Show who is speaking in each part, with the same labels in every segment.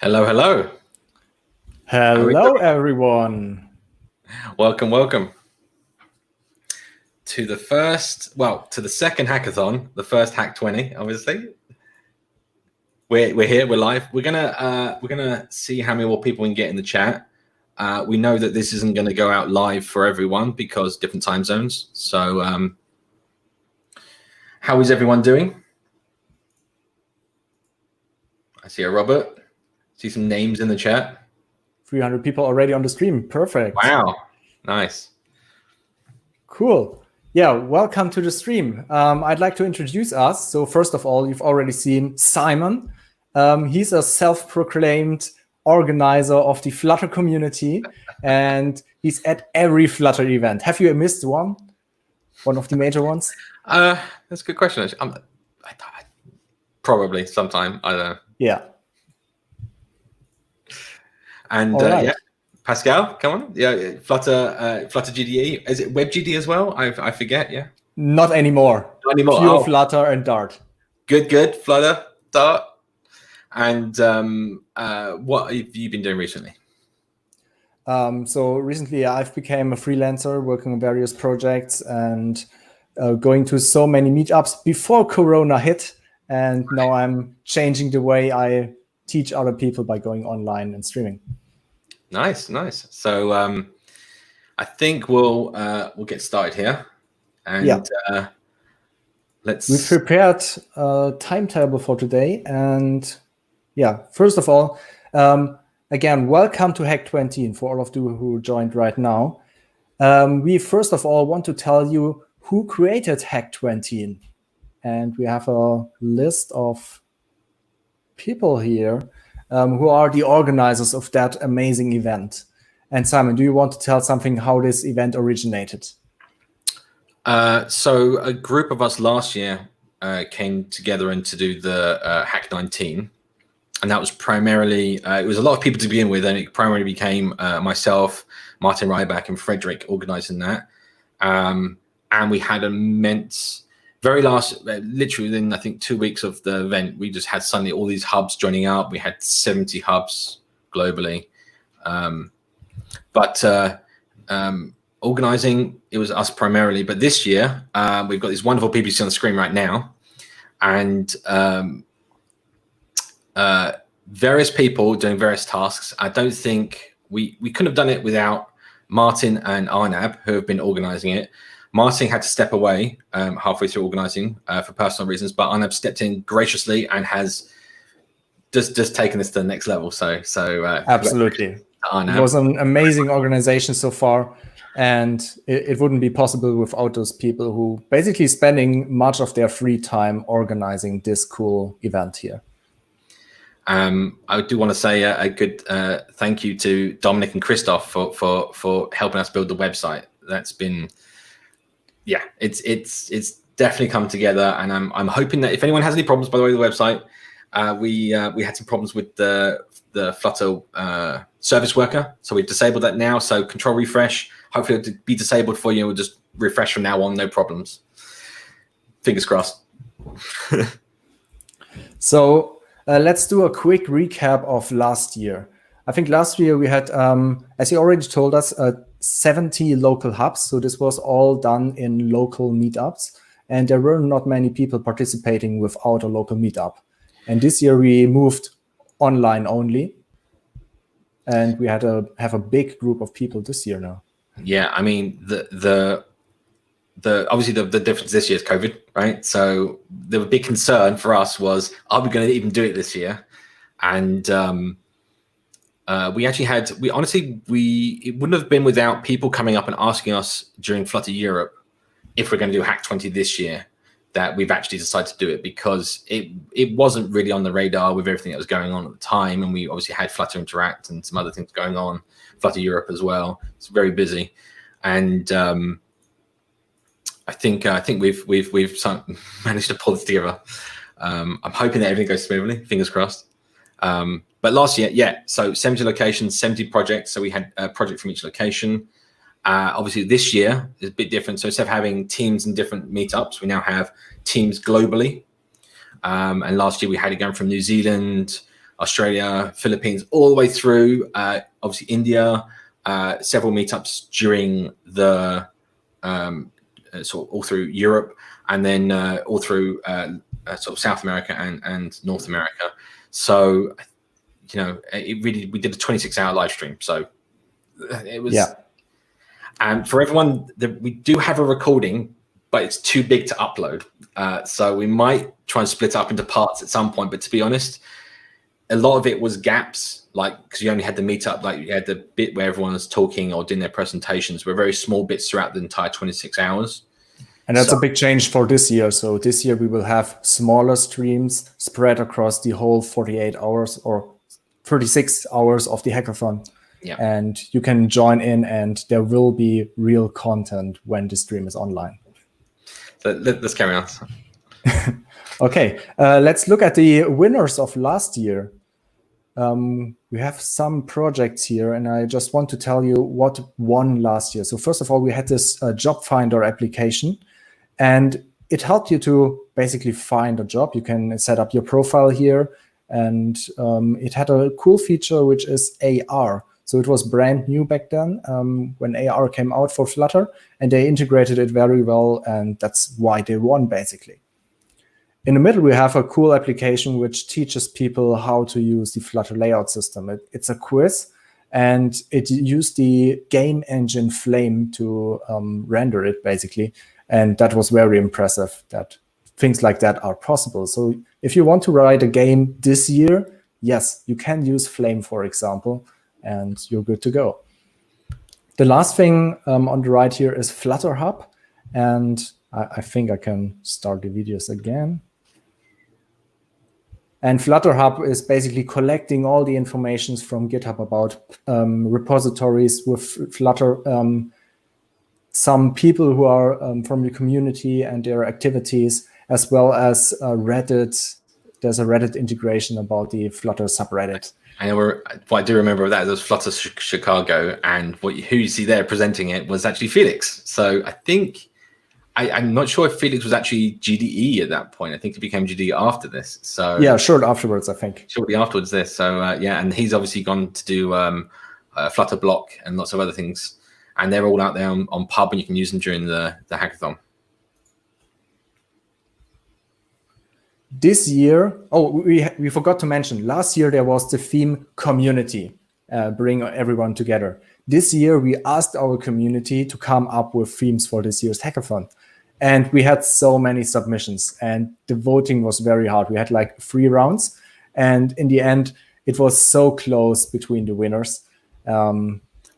Speaker 1: Hello, hello.
Speaker 2: Hello, everyone.
Speaker 1: Welcome to the second hackathon, the first Hack 20. Obviously, we're here, we're live. We're gonna see how many more people we can get in the chat. We know that this isn't going to go out live for everyone because different time zones. So, how is everyone doing? I see a Robert. See some names in the chat.
Speaker 2: 300 people already on the stream. Perfect.
Speaker 1: Wow, nice.
Speaker 2: Cool. Yeah, welcome to the stream. I'd like to introduce us. So first of all, you've already seen Simon. He's a self-proclaimed organizer of the Flutter community, and he's at every Flutter event. Have you missed one of the major ones?
Speaker 1: That's a good question. Probably sometime. I don't know.
Speaker 2: Yeah.
Speaker 1: And
Speaker 2: right.
Speaker 1: Yeah, Pascal, come on. Yeah, Flutter GDE. Is it WebGD as well? I forget. Yeah.
Speaker 2: Not anymore.
Speaker 1: Not anymore.
Speaker 2: Pure Flutter and Dart.
Speaker 1: Good. Flutter, Dart. And what have you been doing recently?
Speaker 2: So recently I've become a freelancer working on various projects and going to so many meetups before Corona hit. And now I'm changing the way I teach other people by going online and streaming.
Speaker 1: Nice. So I think we'll get started here. And
Speaker 2: we've prepared a timetable for today. And yeah, first of all, again, welcome to Hack 20 and for all of you who joined right now. We first of all want to tell you who created Hack 20. And we have a list of people here who are the organizers of that amazing event. And Simon, do you want to tell something how this event originated?
Speaker 1: So a group of us last year came together and to do the Hack 19. And that was primarily, it was a lot of people to begin with, and it primarily became myself, Martin Ryback, and Frederick organizing that. And we had immense, very last, literally within, I think, 2 weeks of the event, we just had suddenly all these hubs joining up. We had 70 hubs globally. Organizing, it was us primarily. But this year, we've got these wonderful people you see on the screen right now. And various people doing various tasks. I don't think we couldn't have done it without Martin and Arnab, who have been organizing it. Martin had to step away halfway through organizing for personal reasons, but Arnab stepped in graciously and has just taken this to the next level. So
Speaker 2: absolutely, Arnab. It was an amazing organization so far, and it wouldn't be possible without those people who basically spending much of their free time organizing this cool event here.
Speaker 1: I do want to say a good thank you to Dominic and Christoph for helping us build the website. That's been, yeah, it's definitely come together, and I'm hoping that if anyone has any problems, by the way, the website, we had some problems with the Flutter service worker, so we've disabled that now. So control refresh, hopefully it'll be disabled for you. We'll just refresh from now on, no problems. Fingers crossed.
Speaker 2: So. Let's do a quick recap of last year. I think last year we had, as you already told us, 70 local hubs. So this was all done in local meetups. And there were not many people participating without a local meetup. And this year we moved online only. And we had to have a big group of people this year now.
Speaker 1: Yeah, I mean, obviously the difference this year is COVID, right? So the big concern for us was, are we going to even do it this year? And we actually had, it wouldn't have been without people coming up and asking us during Flutter Europe if we're going to do Hack 20 this year, that we've actually decided to do it, because it wasn't really on the radar with everything that was going on at the time. And we obviously had Flutter Interact and some other things going on, Flutter Europe as well. It's very busy. And I think we've managed to pull this together. I'm hoping that everything goes smoothly. Fingers crossed. But last year, yeah. So 70 locations, 70 projects. So we had a project from each location. Obviously, this year is a bit different. So instead of having teams in different meetups, we now have teams globally. And last year we had it going from New Zealand, Australia, Philippines, all the way through, obviously India, several meetups during the sort of all through Europe, and then all through sort of South America and North America. So, we did a 26-hour live stream. So it was, and for everyone, we do have a recording, but it's too big to upload. So we might try and split up into parts at some point. But to be honest, a lot of it was gaps, like because you only had the meetup, like you had the bit where everyone was talking or doing their presentations, were very small bits throughout the entire 26 hours.
Speaker 2: And that's a big change for this year. So this year we will have smaller streams spread across the whole 48 hours or 36 hours of the hackathon.
Speaker 1: Yeah.
Speaker 2: And you can join in, and there will be real content when the stream is online.
Speaker 1: So let's carry on.
Speaker 2: Okay, let's look at the winners of last year. We have some projects here, and I just want to tell you what won last year. So first of all, we had this job finder application, and it helped you to basically find a job. You can set up your profile here, and it had a cool feature, which is AR. So it was brand new back then when AR came out for Flutter, and they integrated it very well, and that's why they won, basically. In the middle, we have a cool application which teaches people how to use the Flutter layout system. It's a quiz, and it used the game engine Flame to render it, basically. And that was very impressive that things like that are possible. So if you want to write a game this year, yes, you can use Flame, for example, and you're good to go. The last thing on the right here is Flutter Hub. And I think I can start the videos again. And Flutter Hub is basically collecting all the informations from GitHub about repositories with Flutter, some people who are from the community and their activities, as well as Reddit. There's a Reddit integration about the Flutter subreddit.
Speaker 1: What I do remember of that is Flutter Chicago, and who you see there presenting it was actually Felix. So I think, I'm not sure if Felix was actually GDE at that point. I think he became GDE after this. So
Speaker 2: yeah, shortly afterwards, I think.
Speaker 1: Shortly afterwards this. So and he's obviously gone to do Flutter Block and lots of other things. And they're all out there on Pub, and you can use them during the hackathon.
Speaker 2: This year, we forgot to mention, last year there was the theme community, bring everyone together. This year, we asked our community to come up with themes for this year's hackathon. And we had so many submissions, and the voting was very hard. We had like 3 rounds. And in the end, it was so close between the winners.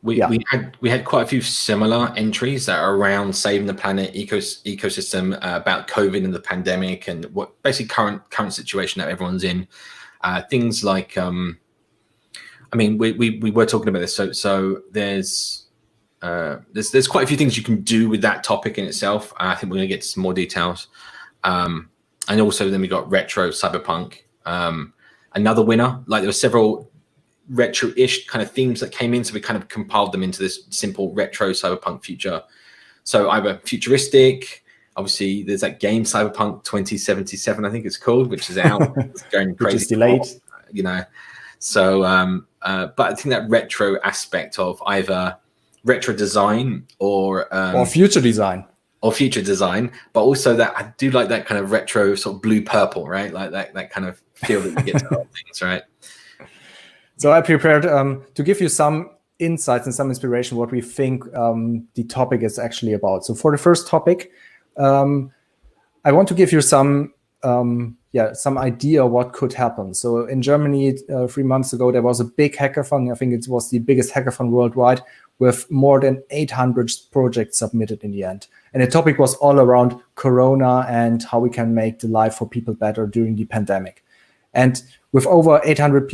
Speaker 1: We had quite a few similar entries that are around saving the planet ecosystem, about COVID and the pandemic, and what basically current situation that everyone's in. Things like, we were talking about this. So there's quite a few things you can do with that topic in itself. I think we're going to get to some more details. And also then we got retro cyberpunk. Another winner. Like there were several retro-ish kind of themes that came in, so we kind of compiled them into this simple retro cyberpunk future. So either futuristic, obviously there's that game Cyberpunk 2077, I think it's called, which is out. It's going crazy,
Speaker 2: which is delayed,
Speaker 1: so but I think that retro aspect of either retro design or
Speaker 2: future design,
Speaker 1: but also that I do like that kind of retro sort of blue purple, right? Like that kind of feel that you get to all things, right?
Speaker 2: So I prepared to give you some insights and some inspiration what we think the topic is actually about. So for the first topic, I want to give you some idea what could happen. So in Germany, 3 months ago, there was a big hackathon. I think it was the biggest hackathon worldwide, with more than 800 projects submitted in the end. And the topic was all around Corona and how we can make the life for people better during the pandemic. And with over 800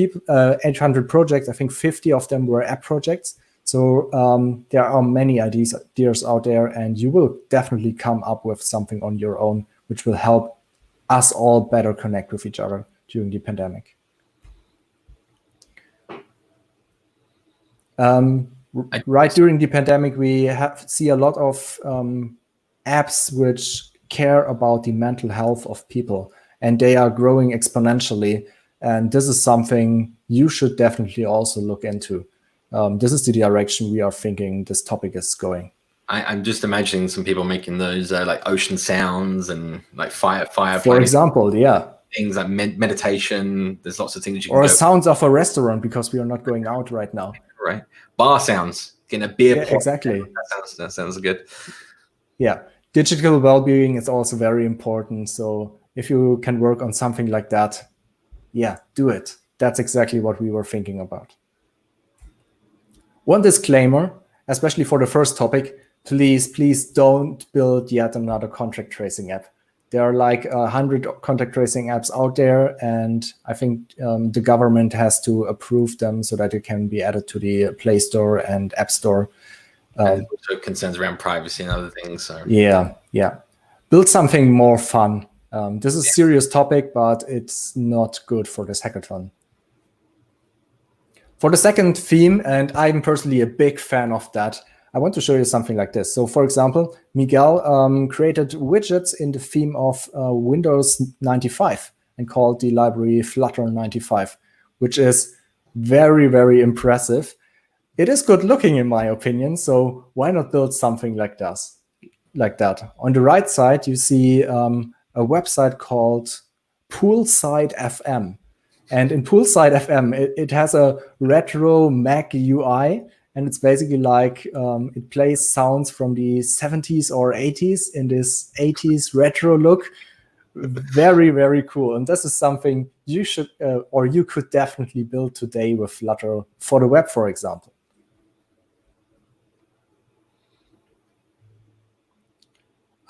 Speaker 2: projects, I think 50 of them were app projects. So there are many ideas out there, and you will definitely come up with something on your own, which will help us all better connect with each other during the pandemic. Right during the pandemic, we see a lot of apps which care about the mental health of people, and they are growing exponentially. And this is something you should definitely also look into. This is the direction we are thinking this topic is going.
Speaker 1: I'm just imagining some people making those like ocean sounds and like fire.
Speaker 2: For example, yeah.
Speaker 1: Things like meditation. There's lots of things you can
Speaker 2: or
Speaker 1: go.
Speaker 2: Sounds of a restaurant, because we are not going out right now.
Speaker 1: Right. Bar sounds. Getting a beer.
Speaker 2: Yeah, exactly.
Speaker 1: That sounds good.
Speaker 2: Yeah. Digital well-being is also very important. So if you can work on something like that, yeah, do it. That's exactly what we were thinking about. One disclaimer, especially for the first topic, please don't build yet another contact tracing app. There are like 100 contact tracing apps out there, and I think the government has to approve them so that it can be added to the Play Store and App Store.
Speaker 1: And also concerns around privacy and other things. So
Speaker 2: yeah. Build something more fun. This is a serious topic, but it's not good for this hackathon. For the second theme, and I'm personally a big fan of that, I want to show you something like this. So for example, Miguel created widgets in the theme of Windows 95 and called the library Flutter 95, which is very, very impressive. It is good looking in my opinion, so why not build something like that? On the right side, you see a website called Poolside FM. And in Poolside FM, it has a retro Mac UI, and it's basically like it plays sounds from the 70s or 80s in this 80s retro look. Very, very cool. And this is something you should, or you could definitely build today with Flutter for the web, for example.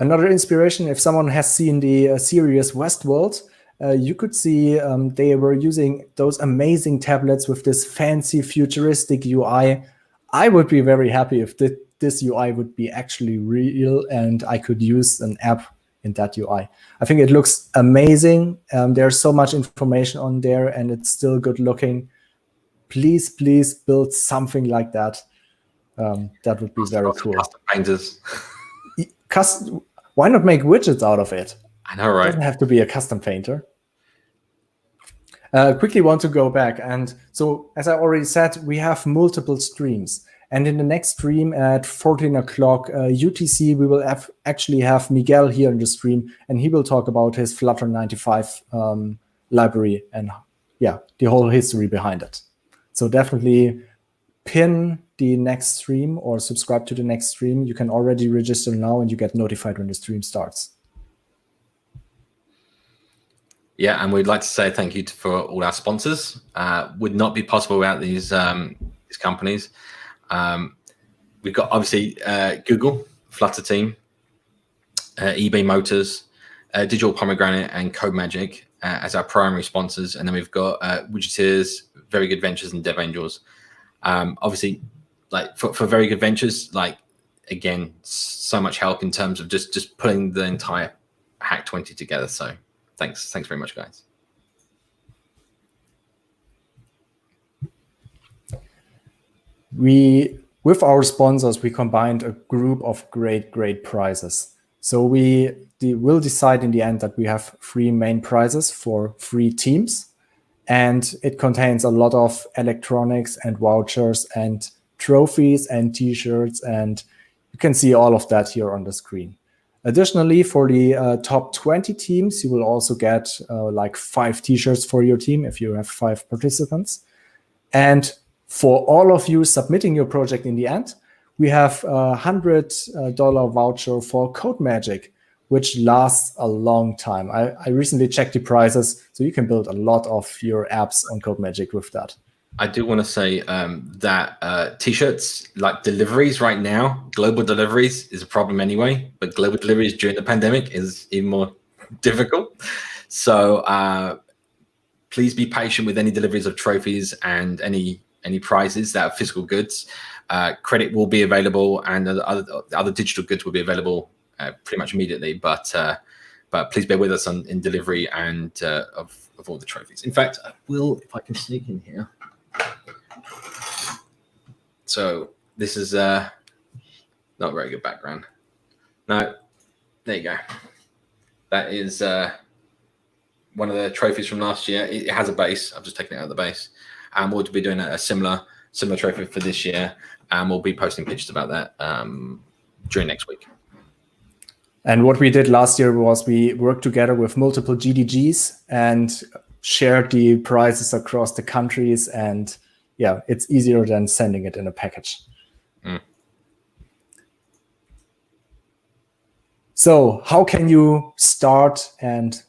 Speaker 2: Another inspiration, if someone has seen the series Westworld, you could see they were using those amazing tablets with this fancy futuristic UI. I would be very happy if this UI would be actually real and I could use an app in that UI. I think it looks amazing. There's so much information on there and it's still good looking. Please build something like that. That would be very cool.
Speaker 1: Custom painters.
Speaker 2: Why not make widgets out of it?
Speaker 1: I know, right?
Speaker 2: It doesn't have to be a custom painter. Quickly want to go back. And so, as I already said, we have multiple streams. And in the next stream at 14 o'clock UTC, we will actually have Miguel here in the stream, and he will talk about his Flutter 95 library and, yeah, the whole history behind it. So definitely pin the next stream or subscribe to the next stream. You can already register now and you get notified when the stream starts.
Speaker 1: Yeah, and we'd like to say thank you for all our sponsors. Would not be possible without these companies. We've got obviously Google, Flutter team, eBay Motors, Digital Pomegranate, and CodeMagic as our primary sponsors, and then we've got Widgeteers, Very Good Ventures, and Dev Angels. Obviously, like for Very Good Ventures, like again, so much help in terms of just putting the entire Hack 20 together. So thanks very much, guys.
Speaker 2: With our sponsors, we combined a group of great prizes. So we will decide in the end that we have 3 main prizes for 3 teams. And it contains a lot of electronics and vouchers and trophies and t-shirts. And you can see all of that here on the screen. Additionally, for the top 20 teams, you will also get like 5 t-shirts for your team if you have 5 participants. And for all of you submitting your project in the end, we have a $100 voucher for CodeMagic, which lasts a long time. I recently checked the prices, so you can build a lot of your apps on CodeMagic with that.
Speaker 1: I do want to say that t-shirts, like deliveries right now, global deliveries is a problem anyway, but global deliveries during the pandemic is even more difficult. So please be patient with any deliveries of trophies and any prizes that are physical goods. Credit will be available, and other digital goods will be available pretty much immediately. But please bear with us in delivery and of all the trophies. In fact, I will, if I can sneak in here. So this is not a very good background. No, there you go. That is one of the trophies from last year. It has a base. I've just taken it out of the base. And we'll be doing a similar trophy for this year. And we'll be posting pictures about that during next week.
Speaker 2: And what we did last year was we worked together with multiple GDGs and shared the prizes across the countries. And yeah, it's easier than sending it in a package. Mm. So how can you start and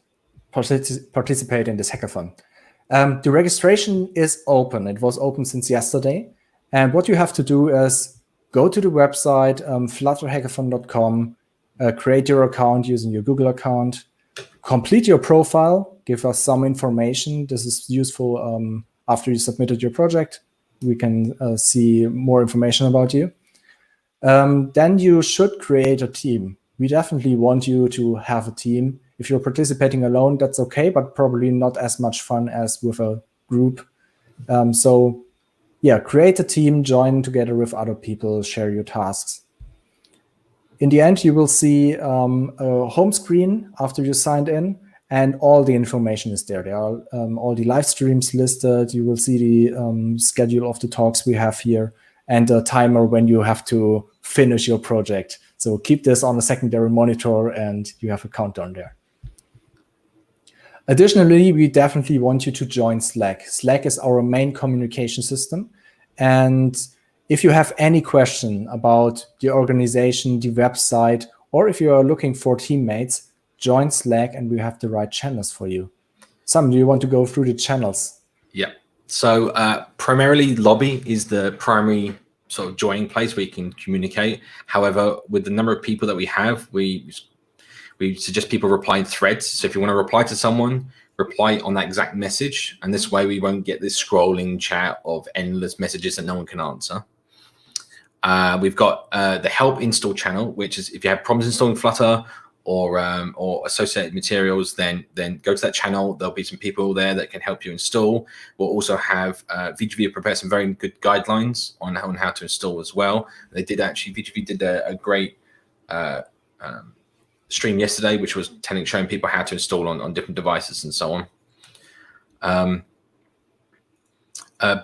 Speaker 2: participate in this hackathon? The registration is open. It was open since yesterday. And what you have to do is go to the website, flutterhackathon.com, create your account using your Google account, complete your profile, give us some information. This is useful after you submitted your project. We can see more information about you. Then you should create a team. We definitely want you to have a team. If you're participating alone, that's okay, but probably not as much fun as with a group. So yeah, create a team, join together with other people, share your tasks. In the end, you will see a home screen after you signed in, and all the information is there. There are all the live streams listed. You will see the schedule of the talks we have here and a timer when you have to finish your project. So keep this on a secondary monitor and you have a countdown there. Additionally, we definitely want you to join Slack. Slack is our main communication system. And if you have any question about the organization, the website, or if you are looking for teammates, join Slack and we have the right channels for you. Sam, do you want to go through the channels?
Speaker 1: Yeah. So primarily Lobby is the primary sort of joining place where you can communicate. However, with the number of people that we have, we suggest people reply in threads. So if you want to reply to someone, reply on that exact message. And this way we won't get this scrolling chat of endless messages that no one can answer. We've got the help install channel, which is if you have problems installing Flutter or associated materials, then go to that channel. There'll be some people there that can help you install. We'll also have VGV prepare some very good guidelines on how to install as well. They did actually, VGV did a great stream yesterday, which was showing people how to install on different devices and so on.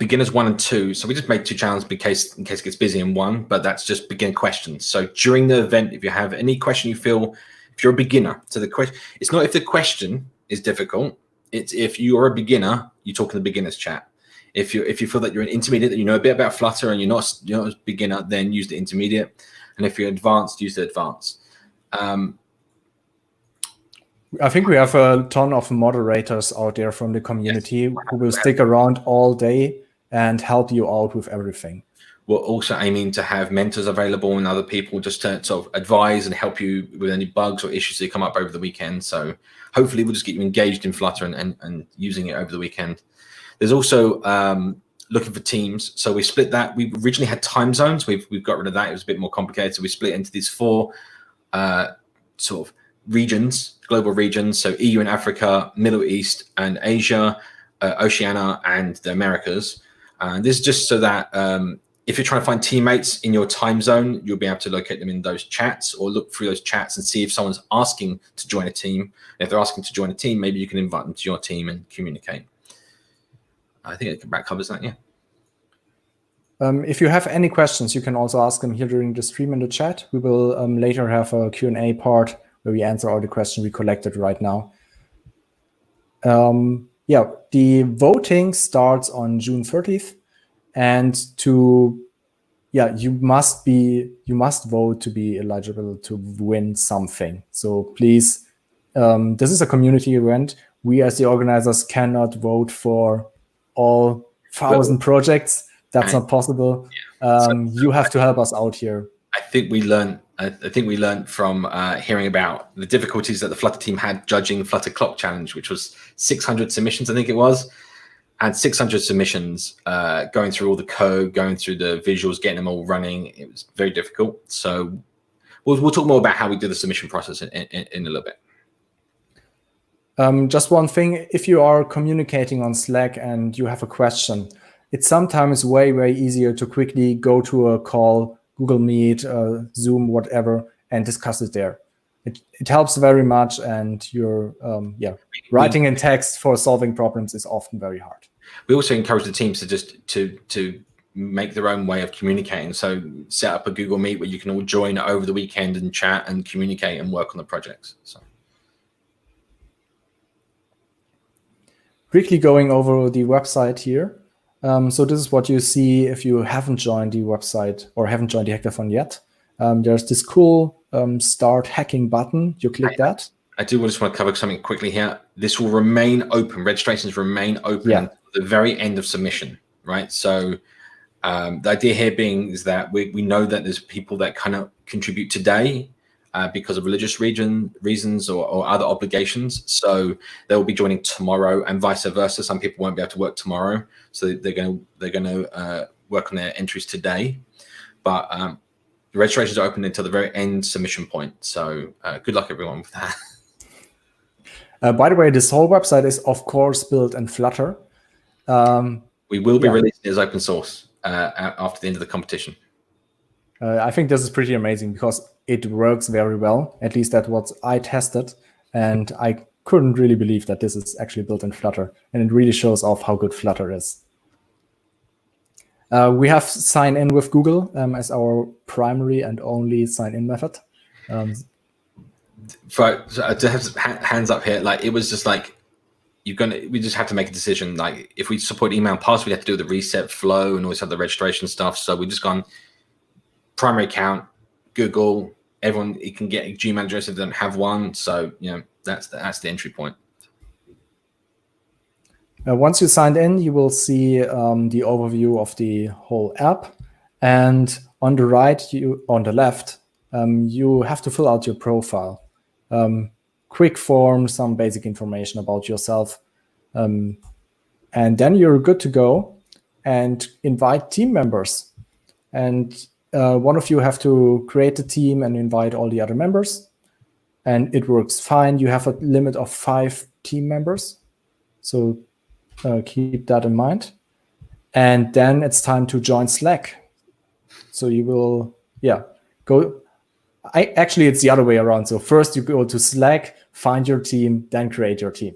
Speaker 1: Beginners 1 and 2. So we just made 2 channels in case it gets busy in one, but that's just begin questions. So during the event, if you have any question you feel, if you're a beginner to the question, it's not if the question is difficult, it's if you're a beginner, you talk in the beginners chat. If you feel that you're an intermediate, that you know a bit about Flutter and you're not a beginner, then use the intermediate. And if you're advanced, use the advanced.
Speaker 2: I think we have a ton of moderators out there from the community who will stick around all day and help you out with everything.
Speaker 1: We're also aiming to have mentors available and other people just to sort of advise and help you with any bugs or issues that come up over the weekend. So hopefully we'll just get you engaged in Flutter and using it over the weekend. There's also looking for teams. So we split that. We originally had time zones. We've got rid of that. It was a bit more complicated. So we split into these 4 sort of regions, global regions. So EU and Africa, Middle East and Asia, Oceania and the Americas. This is just so that if you're trying to find teammates in your time zone, you'll be able to locate them in those chats or look through those chats and see if someone's asking to join a team. And if they're asking to join a team, maybe you can invite them to your team and communicate. I think that covers that, yeah.
Speaker 2: If you have any questions, you can also ask them here during the stream in the chat. We will later have a Q&A part where we answer all the questions we collected right now. Yeah, the voting starts on June 30th. And you must vote to be eligible to win something. So please, this is a community event. We as the organizers cannot vote for all 1,000 projects. That's not possible. You have to help us out here.
Speaker 1: I think we learned from hearing about the difficulties that the Flutter team had judging Flutter Clock Challenge, which was 600 submissions, I think it was. And 600 submissions, going through all the code, going through the visuals, getting them all running. It was very difficult. So we'll talk more about how we do the submission process in a little bit.
Speaker 2: Just one thing, if you are communicating on Slack and you have a question, it's sometimes way easier to quickly go to a call, Google Meet, Zoom, whatever, and discuss it there. it helps very much, and your writing in text for solving problems is often very hard.
Speaker 1: We also encourage the teams to just to make their own way of communicating. So set up a Google Meet where you can all join over the weekend and chat and communicate and work on the projects. So
Speaker 2: quickly going over the website here. So this is what you see if you haven't joined the website or haven't joined the hackathon yet. There's this cool start hacking button. You click that.
Speaker 1: I do just want to cover something quickly here. This will remain open. Registrations remain open until the very end of submission, right? So the idea here being is that we know that there's people that cannot contribute today because of religious reasons or other obligations. So they'll be joining tomorrow, and vice versa. Some people won't be able to work tomorrow, so they're going to work on their entries today. But the registrations are open until the very end submission point. So good luck, everyone, with that.
Speaker 2: By the way, this whole website is, of course, built in Flutter.
Speaker 1: We will be releasing it as open source after the end of the competition.
Speaker 2: I think this is pretty amazing because it works very well. At least that's what I tested. And I couldn't really believe that this is actually built in Flutter. And it really shows off how good Flutter is. We have sign in with Google as our primary and only sign-in method.
Speaker 1: To have hands up here, like it was just like we just have to make a decision. Like if we support email and password, we have to do the reset flow and always have the registration stuff. So we just gone primary account, Google. Everyone, you can get a Gmail address if they don't have one. So that's the entry point.
Speaker 2: Once you signed in, you will see the overview of the whole app, and on the left, you have to fill out your profile. Quick form, some basic information about yourself, and then you're good to go and invite team members. And one of you have to create a team and invite all the other members, and it works fine. You have a limit of 5 team members, so keep that in mind. And then it's time to join Slack. So you will, go. Actually, it's the other way around. So first you go to Slack, find your team, then create your team.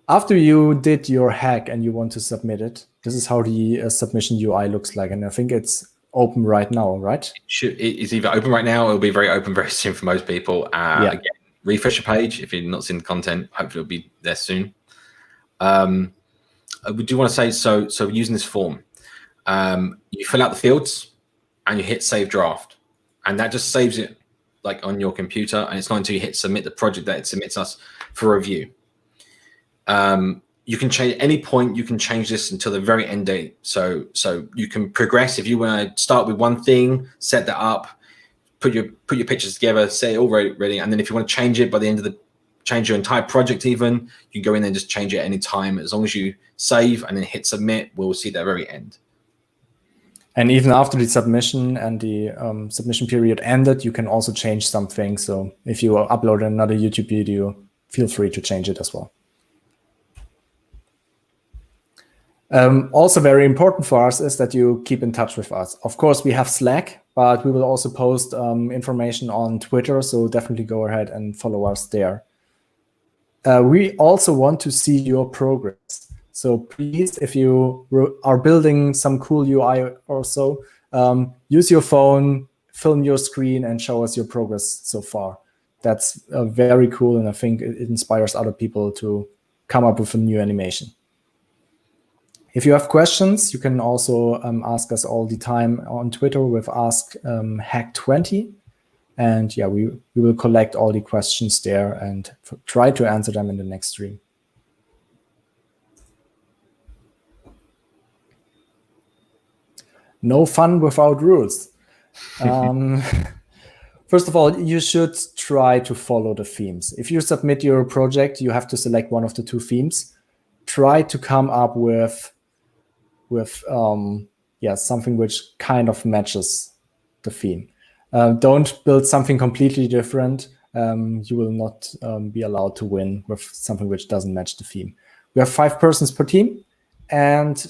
Speaker 2: After you did your hack and you want to submit it, this is how the submission UI looks like. And I think it's open right now, right?
Speaker 1: It's either open right now or it'll be very open very soon for most people. Again, refresh your page if you've not seen the content. Hopefully it'll be there soon. We do want to say, so using this form, you fill out the fields and you hit save draft, and that just saves it like on your computer, and it's not until you hit submit the project that it submits us for review. You can change at any point. You can change this until the very end date. So you can progress if you want to start with one thing, set that up, put your pictures together, say it all ready, and then if you want to change it by the end of change your entire project, even you can go in there and just change it at any time. As long as you save and then hit submit, we'll see that very end.
Speaker 2: And even after the submission and the submission period ended, you can also change something. So if you upload another YouTube video, feel free to change it as well. Also very important for us is that you keep in touch with us. Of course, we have Slack, but we will also post information on Twitter. So definitely go ahead and follow us there. We also want to see your progress. So please, if you are building some cool UI or so, use your phone, film your screen, and show us your progress so far. That's very cool, and I think it inspires other people to come up with a new animation. If you have questions, you can also ask us all the time on Twitter with AskHack20. And yeah, we will collect all the questions there and try to answer them in the next stream. No fun without rules. First of all, you should try to follow the themes. If you submit your project, you have to select one of the 2 themes. Try to come up with something which kind of matches the theme. Don't build something completely different. You will not be allowed to win with something which doesn't match the theme. We have 5 persons per team, and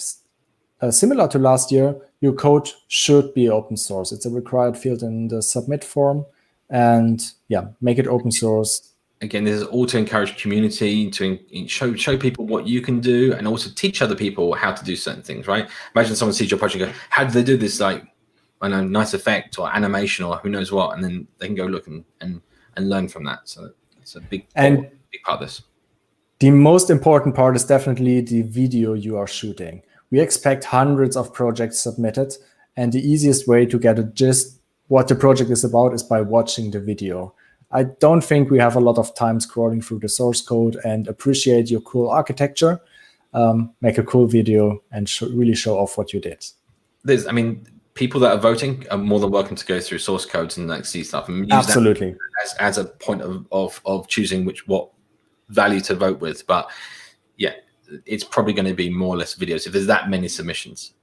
Speaker 2: similar to last year, your code should be open source. It's a required field in the submit form, and yeah, make it open source.
Speaker 1: Again, this is all to encourage community, to show people what you can do, and also teach other people how to do certain things, right? Imagine someone sees your project and go, how do they do this, like, I know, nice effect or animation or who knows what, and then they can go look and learn from that. So it's a big part of this.
Speaker 2: The most important part is definitely the video you are shooting. We expect hundreds of projects submitted, and the easiest way to get a gist what the project is about is by watching the video. I don't think we have a lot of time scrolling through the source code and appreciate your cool architecture. Make a cool video and really show off what you did.
Speaker 1: I mean, people that are voting are more than welcome to go through source codes and like see stuff and use
Speaker 2: Absolutely.
Speaker 1: that as a point of choosing what value to vote with. But yeah, it's probably going to be more or less videos if there's that many submissions.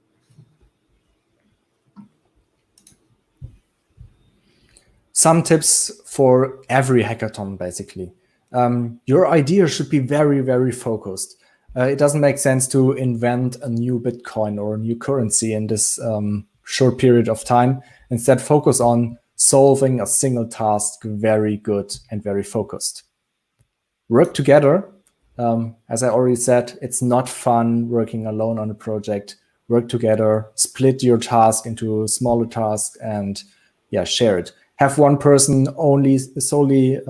Speaker 2: Some tips for every hackathon, basically. Your idea should be very, very focused. It doesn't make sense to invent a new Bitcoin or a new currency in this short period of time. Instead, focus on solving a single task very good and very focused. Work together. As I already said, it's not fun working alone on a project. Work together, split your task into smaller tasks, and yeah, share it. Have one person solely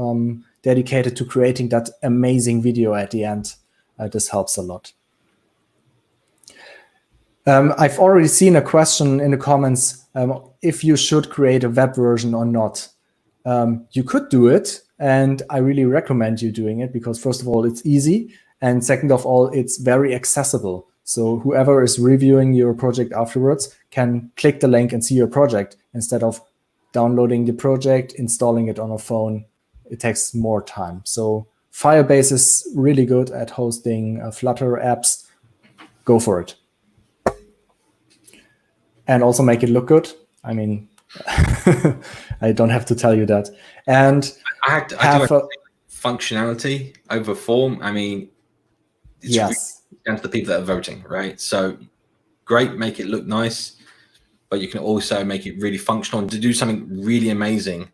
Speaker 2: dedicated to creating that amazing video at the end. This helps a lot. I've already seen a question in the comments if you should create a web version or not. You could do it, and I really recommend you doing it because first of all, it's easy, and second of all, it's very accessible. So whoever is reviewing your project afterwards can click the link and see your project instead of downloading the project, installing it on a phone. It takes more time. So Firebase is really good at hosting Flutter apps. Go for it. And also make it look good. I mean, I don't have to tell you that. And
Speaker 1: I have functionality over form. I mean, it's
Speaker 2: yes,
Speaker 1: really down to the people that are voting, right? So great, make it look nice, but you can also make it really functional and to do something really amazing,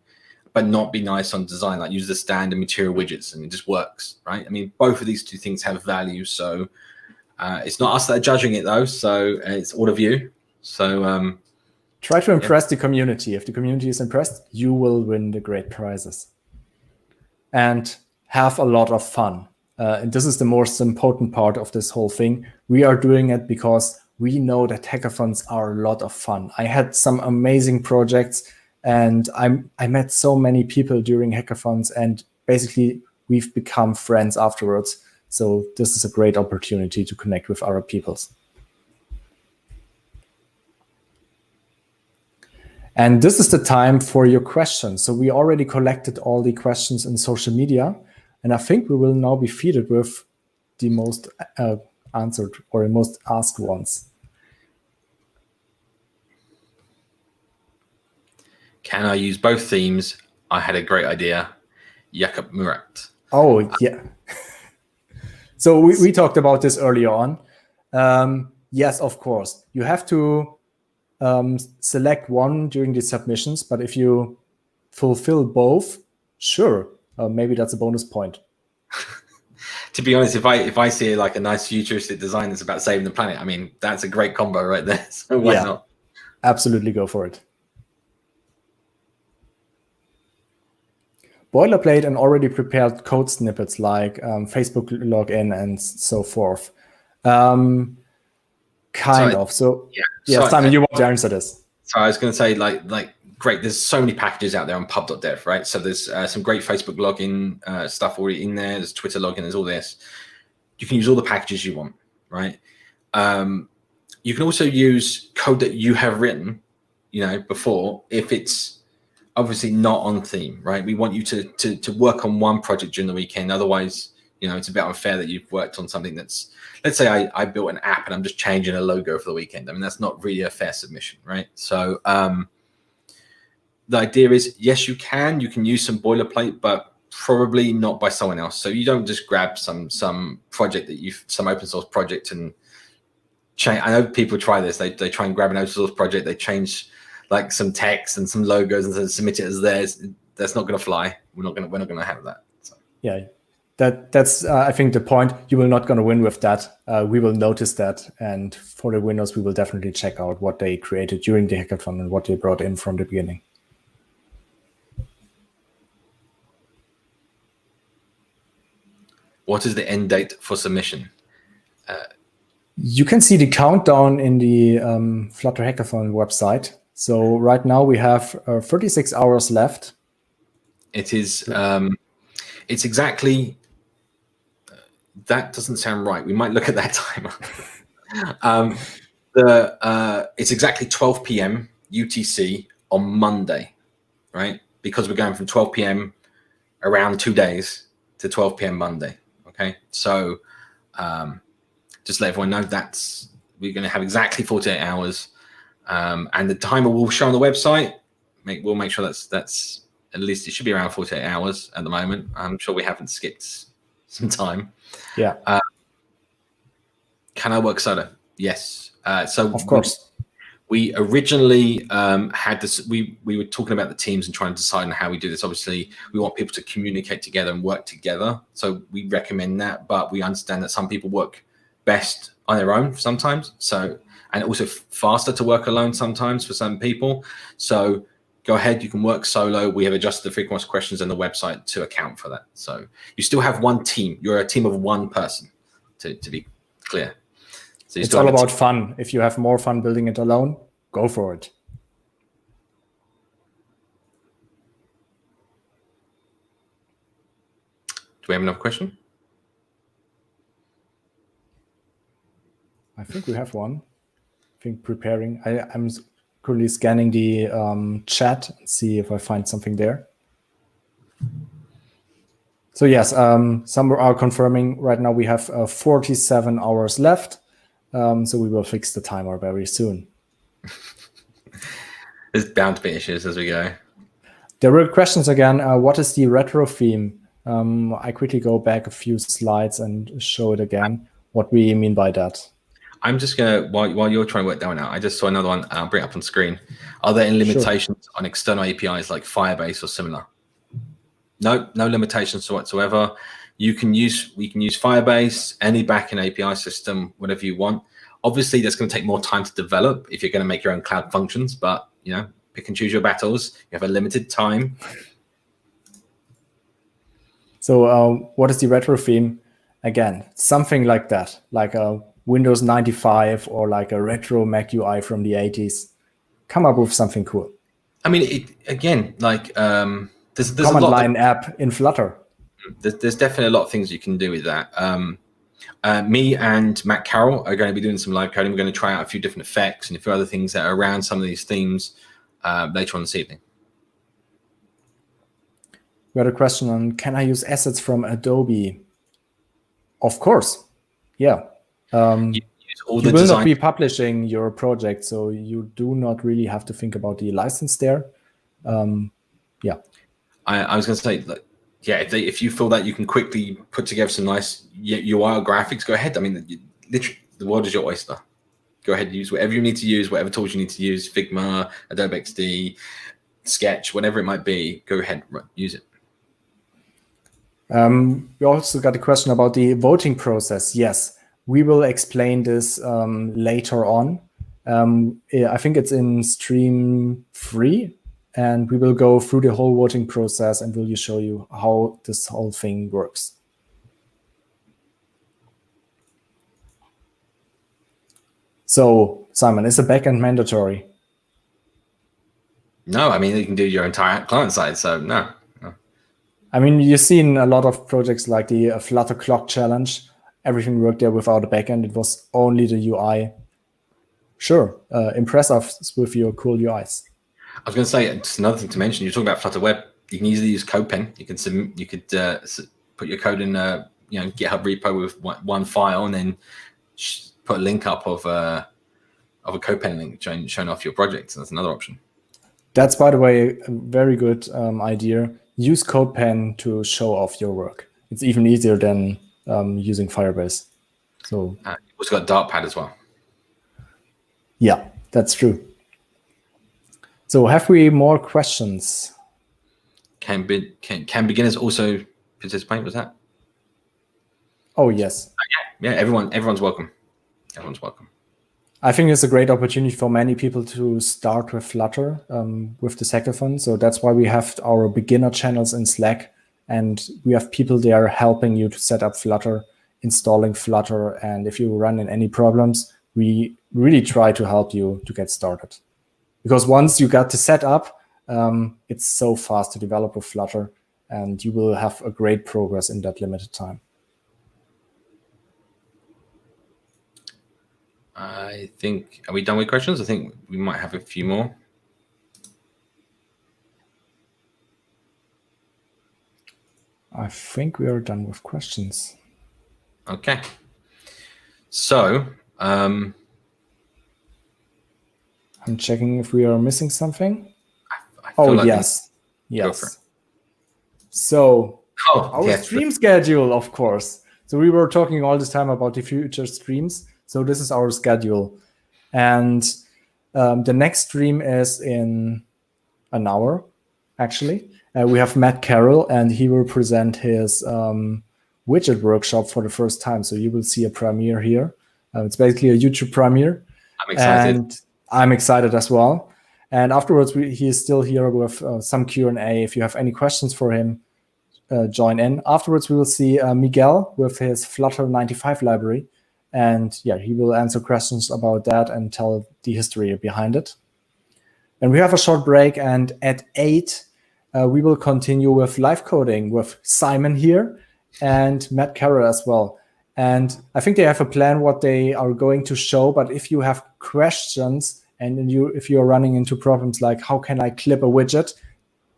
Speaker 1: but not be nice on design, like use the standard material widgets and it just works, right? I mean, both of these two things have value. So it's not us that are judging it though. So it's all of you. So
Speaker 2: try to impress the community. If the community is impressed, you will win the great prizes. And have a lot of fun. And this is the most important part of this whole thing. We are doing it because we know that hackathons are a lot of fun. I had some amazing projects and I met so many people during hackathons, and basically we've become friends afterwards. So this is a great opportunity to connect with other people. And this is the time for your questions. So we already collected all the questions in social media, and I think we will now be feeded with the most answered or the most asked ones.
Speaker 1: Can I use both themes? I had a great idea. Jakob Murat.
Speaker 2: Oh, yeah. So we talked about this earlier on. Yes, of course. You have to select one during the submissions, but if you fulfill both, sure, maybe that's a bonus point.
Speaker 1: To be honest, if I see like a nice futuristic design that's about saving the planet, I mean, that's a great combo right there. So why not?
Speaker 2: Absolutely go for it. Boilerplate and already prepared code snippets like Facebook login and so forth. Kind of. So yeah, Simon, you want to answer this?
Speaker 1: So I was going to say, like, great. There's so many packages out there on pub.dev, right? So there's some great Facebook login stuff already in there. There's Twitter login. There's all this. You can use all the packages you want, right? You can also use code that you have written, before, if it's obviously not on theme, right? We want you to work on one project during the weekend. Otherwise, it's a bit unfair that you've worked on something that's, let's say I built an app and I'm just changing a logo for the weekend. I mean, that's not really a fair submission, right? So the idea is, yes, you can use some boilerplate, but probably not by someone else. So you don't just grab some project some open source project and I know people try this. They try and grab an open source project. They change like some text and some logos and then submit it as theirs. That's not going to fly. We're not going to have that. So.
Speaker 2: Yeah, that's I think the point. You will not going to win with that. We will notice that, and for the winners, we will definitely check out what they created during the hackathon and what they brought in from the beginning.
Speaker 1: What is the end date for submission?
Speaker 2: You can see the countdown in the Flutter Hackathon website. So right now we have 36 hours left.
Speaker 1: It is. It's exactly. That doesn't sound right. We might look at that timer. It's exactly 12 p.m. UTC on Monday, right? Because we're going from 12 p.m. around 2 days to 12 p.m. Monday. Okay, so. Just let everyone know we're going to have exactly 48 hours, and the timer will show on the website. We'll make sure that's at least it should be around 48 hours at the moment. I'm sure we haven't skipped some time.
Speaker 2: Yeah.
Speaker 1: Can I work solo? Yes. So
Speaker 2: of course.
Speaker 1: We originally had this. We were talking about the teams and trying to decide on how we do this. Obviously, we want people to communicate together and work together. So we recommend that, but we understand that some people work best on their own sometimes, and also faster to work alone sometimes for some people. So go ahead, you can work solo. We have adjusted the frequent questions on the website to account for that. So you still have one team. You're a team of one person, to be clear. So
Speaker 2: it's all about fun. If you have more fun building it alone, go for it.
Speaker 1: Do we have another question?
Speaker 2: I think we have one. I think preparing. I'm currently scanning the chat and see if I find something there. So yes, some are confirming right now we have 47 hours left. So we will fix the timer very soon.
Speaker 1: There's bound to be issues as we go.
Speaker 2: There were questions again. What is the retro theme? I quickly go back a few slides and show it again, what we mean by that.
Speaker 1: I'm just going to, while you're trying to work that one out, I just saw another one. I'll bring it up on screen. Are there any limitations on external APIs like Firebase or similar? No limitations whatsoever. We can use Firebase, any backend API system, whatever you want. Obviously, that's going to take more time to develop if you're going to make your own cloud functions, but pick and choose your battles. You have a limited time.
Speaker 2: So what is the retro theme? Again, something like that, like a Windows 95 or like a retro Mac UI from the 80s. Come up with something cool.
Speaker 1: I mean, there's
Speaker 2: command
Speaker 1: a lot
Speaker 2: line app in Flutter.
Speaker 1: There's definitely a lot of things you can do with that. Me and Matt Carroll are going to be doing some live coding. We're going to try out a few different effects and a few other things that are around some of these themes later on this evening.
Speaker 2: We had a question on, can I use assets from Adobe? Of course. Yeah. You will not be publishing your project, so you do not really have to think about the license there. Yeah.
Speaker 1: I was going to say, if you feel that you can quickly put together some nice UI graphics, go ahead. I mean, literally, the world is your oyster. Go ahead and use whatever you need to use, whatever tools you need to use, Figma, Adobe XD, Sketch, whatever it might be. Go ahead, use it.
Speaker 2: We also got a question about the voting process. Yes, we will explain this later on. I think it's in stream 3, and we will go through the whole voting process and will show you how this whole thing works. So, Simon, is the backend mandatory?
Speaker 1: No, I mean, you can do your entire client side, so no.
Speaker 2: I mean, you've seen a lot of projects like the Flutter Clock Challenge. Everything worked there without a backend. It was only the UI. Sure, impress us with your cool UIs.
Speaker 1: I was going to say, just another thing to mention, you're talking about Flutter Web. You can easily use CodePen. You could put your code in GitHub repo with one file and then put a link up of a CodePen link showing off your project. So that's another option. That's,
Speaker 2: by the way, a very good idea. Use CodePen to show off your work. It's even easier than using Firebase. So
Speaker 1: you've also got Dartpad as well.
Speaker 2: Yeah, that's true. So have we more questions?
Speaker 1: Can beginners also participate? Was that?
Speaker 2: Oh, yes.
Speaker 1: Yeah, everyone's welcome. Everyone's welcome.
Speaker 2: I think it's a great opportunity for many people to start with Flutter with the hackathon. So that's why we have our beginner channels in Slack, and we have people there helping you to set up Flutter, installing Flutter. And if you run into any problems, we really try to help you to get started. Because once you got the setup, it's so fast to develop with Flutter, and you will have a great progress in that limited time.
Speaker 1: I think, are we done with questions? I think we might have a few more.
Speaker 2: I think we are done with questions.
Speaker 1: Okay. So,
Speaker 2: I'm checking if we are missing something. Oh, like yes. Yes. So our stream schedule, of course. So we were talking all this time about the future streams. So this is our schedule. And the next stream is in an hour, actually. We have Matt Carroll, and he will present his widget workshop for the first time. So you will see a premiere here. It's basically a YouTube premiere.
Speaker 1: I'm excited.
Speaker 2: And I'm excited as well. And afterwards, he is still here with some Q&A. If you have any questions for him, join in. Afterwards, we will see Miguel with his Flutter 95 library. And yeah, he will answer questions about that and tell the history behind it. And we have a short break. And at 8, we will continue with live coding with Simon here and Matt Carroll as well. And I think they have a plan what they are going to show. But if you have questions and if you're running into problems like how can I clip a widget,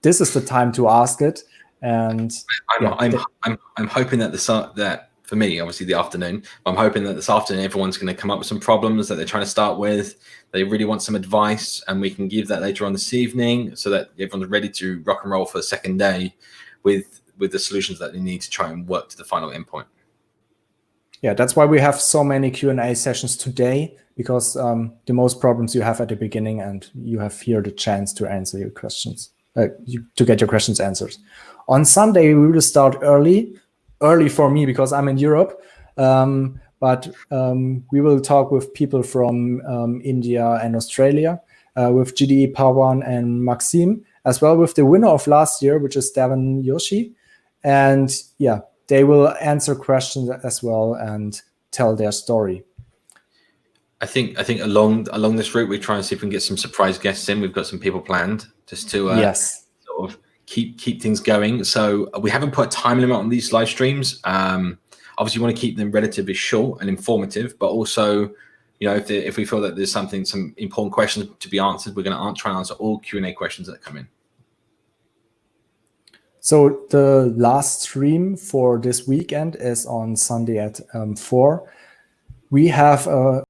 Speaker 2: this is the time to ask it. And
Speaker 1: I'm hoping that that for me, obviously the afternoon, I'm hoping that this afternoon everyone's going to come up with some problems that they're trying to start with. They really want some advice, and we can give that later on this evening so that everyone's ready to rock and roll for the second day with the solutions that they need to try and work to the final endpoint.
Speaker 2: Yeah, that's why we have so many Q&A sessions today, because the most problems you have at the beginning, and you have here the chance to answer your questions, to get your questions answered. On Sunday, we will start early for me because I'm in Europe, but we will talk with people from India and Australia, with GDE Pawan and Maxime, as well with the winner of last year, which is Devon Yoshi. And yeah, they will answer questions as well and tell their story.
Speaker 1: I think along this route, we try and see if we can get some surprise guests in. We've got some people planned just to sort of keep things going. So we haven't put a time limit on these live streams. Obviously, you want to keep them relatively short and informative, but also, you know, if we feel that there's some important questions to be answered, we're going to try and answer all Q&A questions that come in.
Speaker 2: So the last stream for this weekend is on Sunday at 4. We have